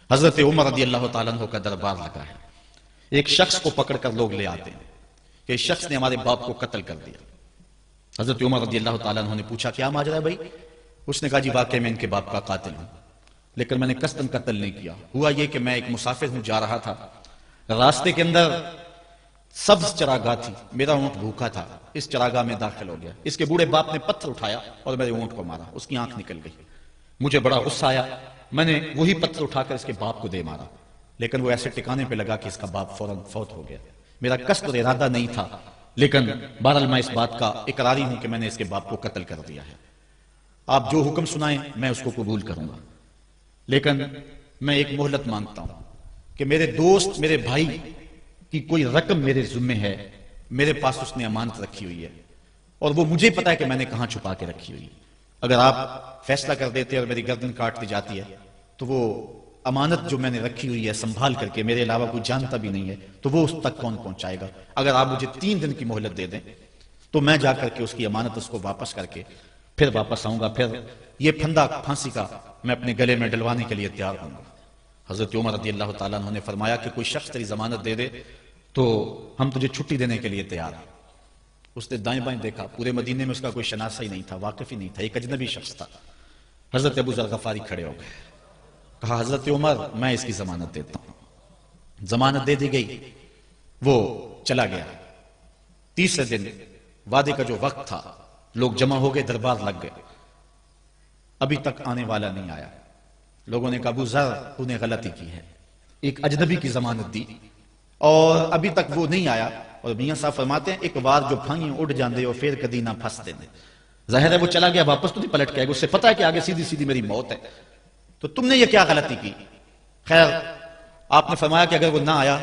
حضرت عمر رضی اللہ تعالیٰ عنہ کا دربار لگا ہے. ایک شخص کو پکڑ کر لوگ لے آتے ہیں کہ اس شخص نے ہمارے باپ کو قتل کر دیا. حضرت عمر رضی اللہ تعالیٰ عنہ نے پوچھا کیا ماجرا ہے بھائی؟ اس نے کہا جی واقعی میں ان کے باپ کا قاتل ہوں، لیکن میں نے قصداً قتل نہیں کیا. ہوا یہ کہ میں ایک مسافر ہوں، جا رہا تھا، راستے کے اندر سبز چراگاہ تھی، میرا اونٹ بھوکا تھا، اس چراگاہ میں داخل ہو گیا. اس کے بوڑھے باپ نے پتھر اٹھایا اور میرے اونٹ کو مارا، اس کی آنکھ نکل گئی. مجھے بڑا غصہ آیا، میں نے وہی پتھر اٹھا کر اس کے باپ کو دے مارا، لیکن وہ ایسے ٹکانے پہ لگا کہ اس کا باپ فوراً فوت ہو گیا. میرا قصد اور ارادہ نہیں تھا، لیکن بہرحال میں اس بات کا اقراری ہوں کہ میں نے اس کے باپ کو قتل کر دیا ہے. آپ جو حکم سنائیں میں اس کو قبول کروں گا، لیکن میں ایک مہلت مانگتا ہوں کہ میرے دوست، میرے بھائی کی کوئی رقم میرے ذمہ ہے، میرے پاس اس نے امانت رکھی ہوئی ہے اور وہ مجھے پتا ہے کہ میں نے کہاں چھپا کے رکھی ہوئی. اگر آپ فیصلہ کر دیتے اور میری گردن کاٹ دی جاتی ہے تو وہ امانت جو میں نے رکھی ہوئی ہے سنبھال کر کے، میرے علاوہ کوئی جانتا بھی نہیں ہے، تو وہ اس تک کون پہنچائے گا؟ اگر آپ مجھے 3 دن کی مہلت دے دیں تو میں جا کر کے اس کی امانت اس کو واپس کر کے پھر واپس آؤں گا، پھر یہ پھندا پھانسی کا میں اپنے گلے میں ڈلوانے کے لیے تیار ہوں گا. حضرت عمر رضی اللہ تعالیٰ عنہ نے فرمایا کہ کوئی شخص تیری ضمانت دے دے تو ہم تجھے چھٹی دینے کے لیے تیار ہیں. اس نے دائیں بائیں دیکھا، پورے مدینے میں اس کا کوئی شناسہ ہی نہیں تھا، واقف ہی نہیں تھا، ایک اجنبی شخص تھا. حضرت ابو ذر غفاری کھڑے ہو گئے، کہا حضرت عمر میں اس کی ضمانت دیتا ہوں. ضمانت دے دی گئی، وہ چلا گیا. تیسرے دن وعدے کا جو وقت تھا، لوگ جمع ہو گئے، دربار لگ گئے. ابھی تک آنے والا نہیں آیا. لوگوں نے کہا ابو ذر تو نے غلطی کی ہے، ایک اجنبی کی ضمانت دی اور ابھی تک وہ نہیں آیا. اور میاں صاحب فرماتے ہیں ایک بار جو پھنگی اڑ جاندے اور پھر کدی نہ پھنس دے. ظاہر ہے وہ چلا گیا، واپس تو نہیں پلٹ کے آئے گا، اس سے پتا ہے کہ آگے سیدھی سیدھی میری موت ہے، تو تم نے یہ کیا غلطی کی؟ خیر آپ نے فرمایا کہ اگر وہ نہ آیا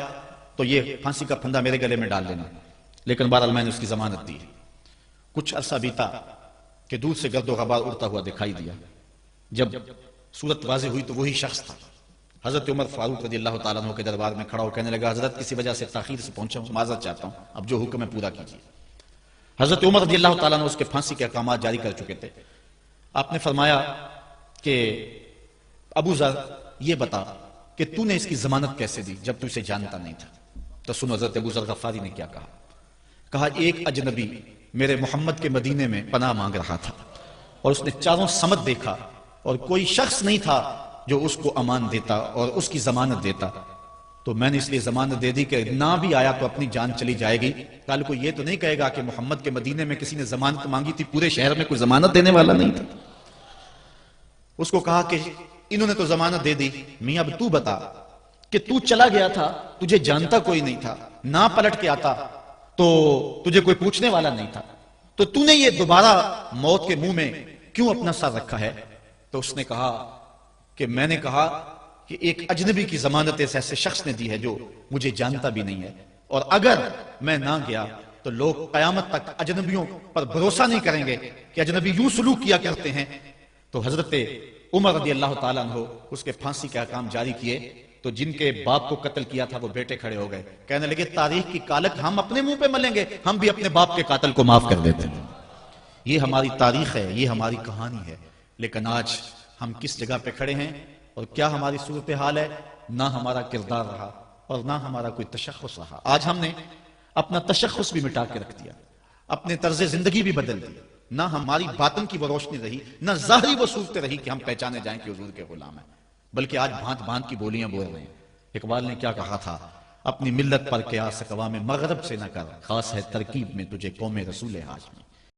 تو یہ پھانسی کا پھندا میرے گلے میں ڈال لینا، لیکن بہرحال میں نے اس کی ضمانت دی. کچھ عرصہ بیتا کہ دور سے گرد و غبار اڑتا ہوا دکھائی دیا. جب صورت واضح ہوئی تو وہی شخص تھا. حضرت عمر فاروق رضی اللہ تعالیٰ عنہ کے دربار میں کھڑا ہو کہنے لگا حضرت کسی وجہ سے تاخیر سے پہنچا ہوں، معذرت چاہتا ہوں، اب جو حکم ہے پورا کیجیے. حضرت عمر رضی اللہ تعالیٰ عنہ اس کے پھانسی کے احکامات جاری کر چکے تھے. آپ نے فرمایا کہ ابو ذر یہ بتا کہ تو نے اس کی ضمانت کیسے دی جب تو اسے جانتا نہیں تھا؟ تو سنو حضرت ابو ذر غفاری نے کیا کہا. کہا ایک اجنبی میرے محمد کے مدینے میں پناہ مانگ رہا تھا اور اس نے چاروں سمت دیکھا اور کوئی شخص نہیں تھا جو اس کو امان دیتا اور اس کی ضمانت دیتا، تو میں نے اس لیے ضمانت دے دی کہ نہ بھی آیا تو اپنی جان چلی جائے گی. کل کو یہ تو نہیں کہے گا کہ محمد کے مدینے میں کسی نے ضمانت مانگی تھی، پورے شہر میں کوئی ضمانت دینے والا نہیں تھا. اس کو کہا کہ انہوں نے تو ضمانت دے دی، میاں اب تو بتا کہ تو چلا گیا تھا، تجھے جانتا کوئی نہیں تھا، نہ پلٹ کے آتا تو تجھے کوئی پوچھنے والا نہیں تھا، تو تو نے یہ دوبارہ موت کے منہ میں کیوں اپنا سر رکھا ہے؟ تو اس نے کہا کہ میں نے کہا کہ ایک اجنبی کی ضمانت ایسے شخص نے دی ہے جو مجھے جانتا بھی نہیں ہے، اور اگر میں نہ گیا تو لوگ قیامت تک اجنبیوں پر بھروسہ نہیں کریں گے کہ اجنبی یوں سلوک کیا کرتے ہیں. تو حضرت عمر رضی اللہ تعالیٰ عنہ اس کے پھانسی کے احکام جاری کیے. تو جن کے باپ کو قتل کیا تھا وہ بیٹے کھڑے ہو گئے، کہنے لگے تاریخ کی کالک ہم اپنے منہ پہ ملیں گے، ہم بھی اپنے باپ کے قاتل کو معاف کر دیتے ہیں. یہ ہماری تاریخ ہے، یہ ہماری کہانی ہے. لیکن آج ہم کس جگہ پہ کھڑے ہیں اور کیا ہماری صورتحال ہے؟ نہ ہمارا کردار رہا اور نہ ہمارا کوئی تشخص رہا. آج ہم نے اپنا تشخص بھی مٹا کے رکھ دیا، اپنے طرز زندگی بھی بدل دی. نہ ہماری باطن کی وہ روشنی رہی، نہ ظاہری وہ صورت رہی کہ ہم پہچانے جائیں کہ حضور کے غلام ہیں، بلکہ آج بھانت بھانت کی بولیاں بول رہے ہیں. اقبال نے کیا کہا تھا؟ اپنی ملت پر قیاس اقوام مغرب سے نہ کر، خاص ہے ترکیب میں تجھے قوم رسول ہاشمی.